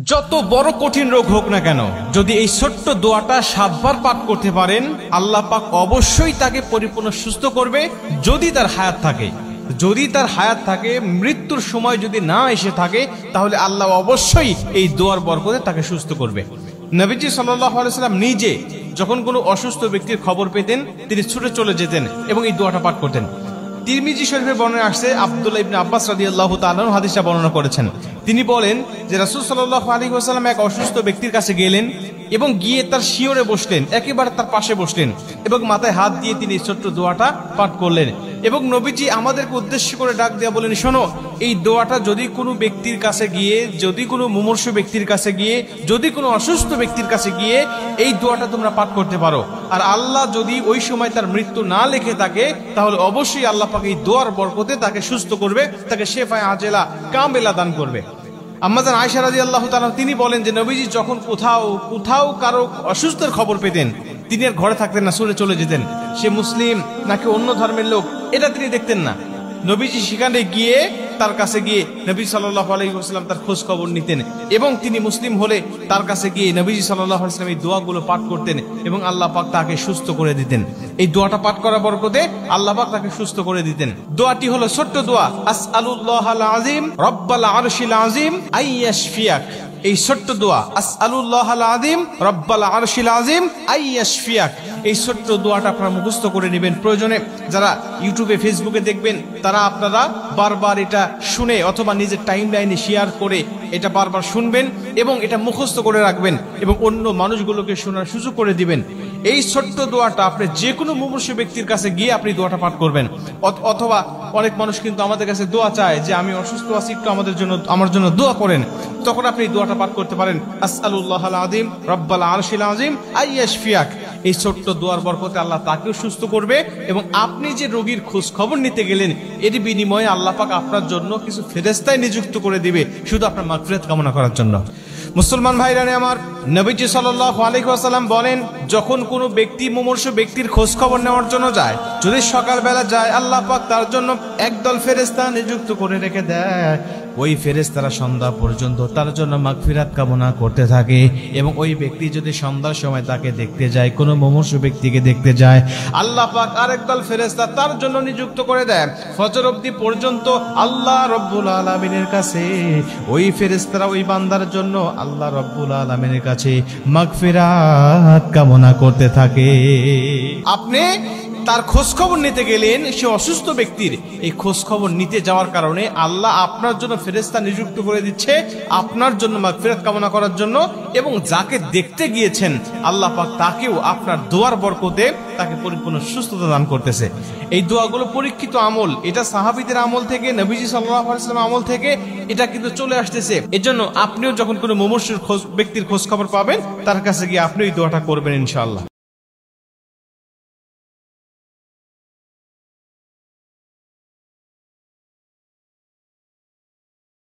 যত বড় কঠিন রোগ হোক না কেন, যদি এই ছোট্ট দোয়াটা 7 বার পাঠ করতে পারেন, আল্লাহ পাক অবশ্যই তাকে পরিপূর্ণ সুস্থ করবে। যদি তার হায়াত থাকে, মৃত্যুর সময় যদি না এসে থাকে, তাহলে আল্লাহ অবশ্যই এই দোয়ার বরকতে তাকে সুস্থ করবে। নবীজি সাল্লাল্লাহু আলাইহি ওয়াসাল্লাম নিজে যখন কোনো অসুস্থ ব্যক্তির খবর পেতেন, তিনি ছুটে চলে যেতেন এবং এই দোয়াটা পাঠ করতেন। তিরমিজি শরীফে বর্ণনা আসছে, আব্দুল্লাহ ইবনে আব্বাস রাদিয়াল্লাহু তাআলা আনহু হাদিসটা বর্ণনা করেছেন। তিনি বলেন যে রাসূল সাল্লাল্লাহু আলাইহি ওয়াসাল্লাম এক অসুস্থ ব্যক্তির কাছে গেলেন এবং গিয়ে তার শিয়রে বসলেন, একেবারে তার পাশে বসলেন এবং মাথায় হাত দিয়ে তিনি ছোট্ট দোয়াটা পাঠ করলেন। এবং নবীজি আমাদেরকে উদ্দেশ্য করে ডাক দেয়া বলেন, শোনো, এই দোয়াটা যদি কোনো ব্যক্তির কাছে গিয়ে, যদি কোনো মুমূর্ষু ব্যক্তির কাছে গিয়ে, যদি কোনো অসুস্থ ব্যক্তির কাছে গিয়ে এই দোয়াটা তোমরা পাঠ করতে পারো, আর আল্লাহ যদি ওই সময় তার মৃত্যু না লিখে থাকে, তাহলে অবশ্যই আল্লাহ পাক এই দোয়ার বরকতে তাকে সুস্থ করবে, তাকে শেফায়ে আজেলা কামেলা দান করবে। আম্মা জান আয়েশা রাদিয়াল্লাহু তাআলা তিনি বলেন যে নবীজি যখন কোথাও কারো অসুস্থের খবর পেতেন, তিনি আর ঘরে থাকতেন না, ছুটে চলে যেতেন। সে মুসলিম নাকি অন্য ধর্মের লোক, এটা তিনি দেখতেন না। নবীজি সেখানে গিয়ে, তার কাছে গিয়ে নবী সাল্লাল্লাহু আলাইহি ওয়াসাল্লাম তার খোঁজ খবর নিতেন এবং তিনি মুসলিম হলে তার কাছে গিয়ে নবীজি সাল্লাল্লাহু আলাইহি ওয়াসাল্লাম এই দোয়াগুলো পাঠ করতেন এবং আল্লাহ পাক তাকে সুস্থ করে দিতেন। এই দোয়াটা পাঠ করার বরকতে আল্লাহ পাক তাকে সুস্থ করে দিতেন। দোয়াটি হলো ছোট্ট দোয়া, আসআলুল্লাহাল আযীম রব্বাল আরশিল আযীম আইয়াশফিয়াক। এই ছোট্ট দোয়া, আসআলুল্লাহাল আযীম রব্বাল আরশিল আযীম আইয়াশফিয়াক, এই ছোট্ট দোয়াটা আপনারা মুখস্থ করে নেবেন। প্রয়োজনে যারা ইউটিউবে ফেসবুকে দেখবেন, তারা আপনারা বারবার এটা শুনে অথবা নিজের টাইম লাইনে শেয়ার করে এটা বারবার শুনবেন এবং এটা মুখস্থ করে রাখবেন এবং অন্য মানুষগুলোকে শোনার সুযোগ করে দিবেন। এই ছোট্ট দোয়াটা আপনি যে কোনো মুমূর্ষু ব্যক্তির কাছে গিয়ে আপনি দোয়াটা পাঠ করবেন। অথবা অনেক মানুষ কিন্তু আমাদের কাছে দোয়া চায় যে আমি অসুস্থ আছি, একটু আমার জন্য দোয়া করেন। তখন আপনি দোয়াটা পাঠ করতে পারেন, আসআলুল্লাহাল আযীম রব্বাল আরশিল আযীম আইয়াশফিয়াক। এই ছোট্ট দোয়ার বরকতে আল্লাহ তাকেও সুস্থ করবে এবং আপনি যে রোগীর খোঁজ খবর নিতে গেলেন, এর বিনিময়ে আল্লাহ পাক আপনার জন্য কিছু ফেরেশতা নিযুক্ত করে দিবে, শুধু আপনার মাগফিরাত কামনা করার জন্য। মুসলমান ভাইরানে আমার, নবীজি সাল্লাল্লাহু আলাইহি ওয়াসাল্লাম বলেন, যখন কোনো ব্যক্তি মুমূর্ষু ব্যক্তির খোঁজ খবর নেওয়ার জন্য যায়, যদি সকালবেলা যায়, আল্লাহ পাক তার জন্য একদল ফেরেশতা নিযুক্ত করে রেখে দেয়। ওই ফেরেশতারা সন্ধ্যা পর্যন্ত তার জন্য মাগফিরাত কামনা করতে থাকে এবং ওই ব্যক্তি যদি সন্ধ্যার সময় তাকে দেখতে যায়, কোনো মুমূর্ষু ব্যক্তিকে দেখতে যায়, আল্লাহ পাক আরেকদল ফেরেশতা তার জন্য নিযুক্ত করে দেয়। ফজর অবধি পর্যন্ত আল্লাহ রব্বুল আলামিনের কাছে ওই ফেরেশতারা ওই বান্দার জন্য আল্লাহ রব্বুল আলামিনের কাছে মাগফিরাত কামনা করতে থাকে। আপনি তার খোঁজ খবর নিতে গেলেন, সে অসুস্থ ব্যক্তির, এই খোঁজ খবর নিতে যাওয়ার কারণে আল্লাহ আপনার জন্য ফেরেশতা নিযুক্ত করে দিচ্ছে আপনার জন্য মাগফিরাত কামনা করার জন্য। এবং যাকে দেখতে গিয়েছেন, আল্লাহ পাক তাকেও আপনার দোয়ার বরকতে তাকে পরিপূর্ণ সুস্থতা দান করতেছে। এই দোয়াগুলো পরীক্ষিত আমল, এটা সাহাবীদের আমল থেকে, নবীজি সাল্লাল্লাহু আলাইহি ওয়াসাল্লাম আমল থেকে এটা কিন্তু চলে আসতেছে। এজন্য আপনিও যখন কোনো মুমূর্ষু ব্যক্তির খোঁজ খবর পাবেন, তার কাছে গিয়ে আপনি এই দোয়াটা করবেন ইনশাআল্লাহ।